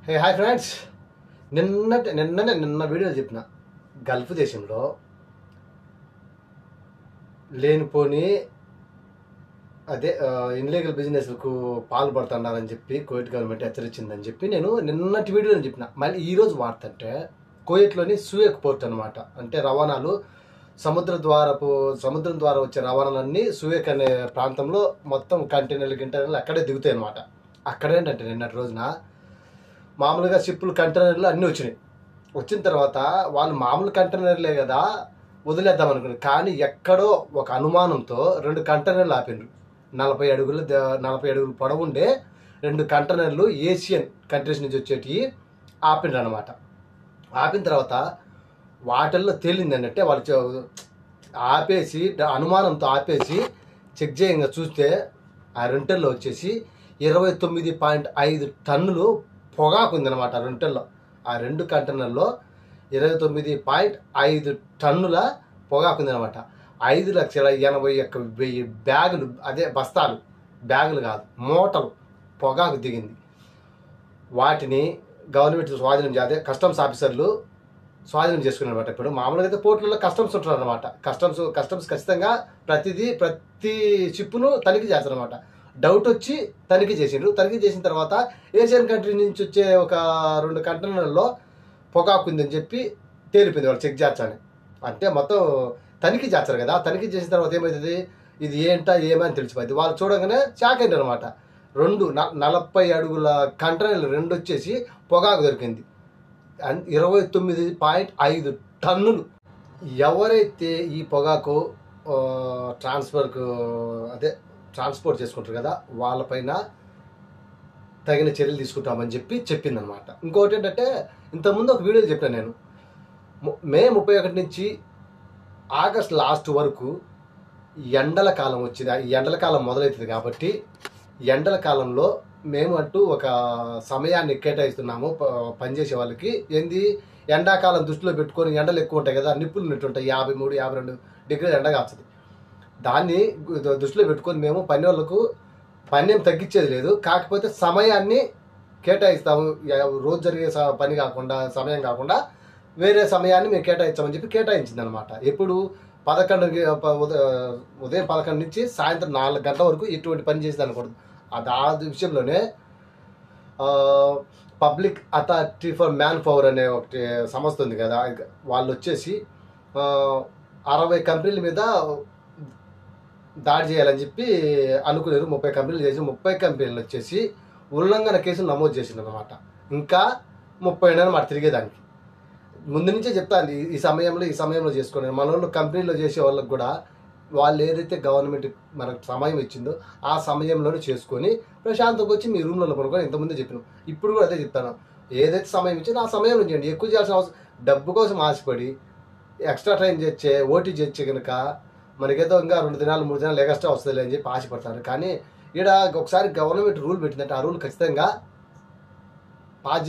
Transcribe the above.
Hi friends. నిన్న వీడియోలు చెప్పిన గల్ఫ్ దేశంలో లేనిపోని ఇన్లీగల్ బిజినెస్లకు పాల్పడుతున్నారని చెప్పి కువైట్ గవర్నమెంట్ హెచ్చరించిందని చెప్పి నేను నిన్నటి వీడియోలో చెప్పిన. మళ్ళీ ఈరోజు వార్త అంటే కువైట్లోని సూయక్ పోర్ట్ అనమాట. అంటే రవాణాలు సముద్రం ద్వారా వచ్చే రవాణాలన్నీ సూయక్ అనే ప్రాంతంలో మొత్తం కంటైనర్లు అక్కడే దిగుతాయి అనమాట. అక్కడేంటంటే నిన్నటి రోజున మామూలుగా షిప్పులు కంటైనర్లు అన్నీ వచ్చిన తర్వాత వాళ్ళు మామూలు కంటైనర్లే కదా వదిలేద్దాం అనుకున్నారు. కానీ ఎక్కడో ఒక అనుమానంతో 2 కంటైనర్లు ఆపిండ్రు. 40 అడుగులు పొడవు ఉండే 2 కంటైనర్లు ఏషియన్ కంట్రీస్ నుంచి వచ్చేటివి ఆపిండ్రు అనమాట. ఆపిన తర్వాత వాటిల్లో తేలింది అంటే వాళ్ళు ఆపేసి అనుమానంతో ఆపేసి చెక్ చేయంగా చూస్తే ఆ రెంటల్లో వచ్చేసి 29.5 టన్నులు పొగాకు ఉందన్నమాట. ఆ 2 కంటైనర్లో 29.5 టన్నుల పొగాకు ఉందన్నమాట. 5,81,000 బ్యాగులు, అదే బస్తాలు, బ్యాగులు కాదు మూటలు పొగాకు దిగింది. వాటిని గవర్నమెంట్ కస్టమ్స్ ఆఫీసర్లు స్వాధీనం చేసుకున్నారన్నమాట. ఇప్పుడు మామూలుగా అయితే పోర్టులలో కస్టమ్స్ ఉంటారు అనమాట. కస్టమ్స్ ఖచ్చితంగా ప్రతి షిప్పును తనిఖీ చేస్తారనమాట. డౌట్ వచ్చి తనిఖీ చేసిన తర్వాత ఏషియన్ కంట్రీ నుంచి వచ్చే ఒక 2 కంటైనర్లలో పొగాకు ఉందని చెప్పి తేలిపోయింది. వాళ్ళు చెక్ చేర్చాలి అంటే మొత్తం తనిఖీ చేస్తారు కదా. తనిఖీ చేసిన తర్వాత ఏమవుతుంది, ఇది ఏమని తెలిసిపోయింది. వాళ్ళు చూడగానే షాక్ అయింది అనమాట. 40 అడుగుల కంటైనర్లు 2 వచ్చేసి పొగాకు దొరికింది. 29.5 టన్నులు. ఎవరైతే ఈ పొగాకు ట్రాన్స్పోర్ట్ చేసుకుంటారు కదా వాళ్ళపైన తగిన చర్యలు తీసుకుంటామని చెప్పిందనమాట. ఇంకోటి ఏంటంటే ఇంతకుముందు ఒక వీడియోలో చెప్పాను నేను, మే 31 నుంచి ఆగస్ట్ లాస్ట్ వరకు ఎండల కాలం వచ్చింది. ఈ ఎండల కాలం మొదలవుతుంది కాబట్టి ఎండల కాలంలో మేము అంటూ ఒక సమయాన్ని కేటాయిస్తున్నాము పనిచేసే వాళ్ళకి. ఎండాకాలం దృష్టిలో పెట్టుకొని ఎండలు ఎక్కువ ఉంటాయి కదా, నిప్పులు నెట్టుంటాయి, 53, 52 డిగ్రీల ఎండ కాస్తుంది. దాన్ని దృష్టిలో పెట్టుకొని మేము పని వాళ్ళకు పని ఏం తగ్గించేది లేదు, కాకపోతే సమయాన్ని కేటాయిస్తాము. రోజు జరిగే పని కాకుండా సమయం కాకుండా వేరే సమయాన్ని మేము కేటాయించామని చెప్పి కేటాయించింది అనమాట. ఎప్పుడు ఉదయం 11 నుంచి సాయంత్రం 4 గంటల వరకు ఎటువంటి పని చేసేది అనకూడదు. ఆ విషయంలోనే public authority for man power అనే ఒకటి సంస్థ ఉంది కదా, వాళ్ళు వచ్చేసి 60 కంపెనీల మీద దాడి చేయాలని చెప్పి అనుకున్నారు. 30 కంపెనీలు చేసి 30 కంపెనీలు వచ్చేసి ఉల్లంఘన కేసులు నమోదు చేసింది అనమాట. ఇంకా 30 అన్నమాట తిరిగేదానికి. ముందు నుంచే చెప్తాను ఈ సమయంలో చేసుకున్నారు. మన వాళ్ళు కంపెనీలో చేసే వాళ్ళకి కూడా వాళ్ళు ఏదైతే గవర్నమెంట్ మనకు సమయం ఇచ్చిందో ఆ సమయంలోనే చేసుకొని ప్రశాంతంగా వచ్చి మీ రూమ్లలో పడుకొని ఇంతకుముందే చెప్పినాం. ఇప్పుడు కూడా అదే చెప్తాను, ఏదైతే సమయం ఇచ్చిందో ఆ సమయంలో చేయండి. ఎక్కువ చేయాల్సిన అవసరం, డబ్బు కోసం ఆశపడి ఎక్స్ట్రా టైం చేస్తే ఓటీ చేస్తే కనుక మనకేదో ఇంకా 2 దినాలు 3 దినాలు ఎక్స్ట్రా వస్తుంది అని చెప్పి ఆశపడతారు. కానీ ఇక్కడ ఒకసారి గవర్నమెంట్ రూల్ పెట్టిందంటే ఆ రూల్ ఖచ్చితంగా పాస్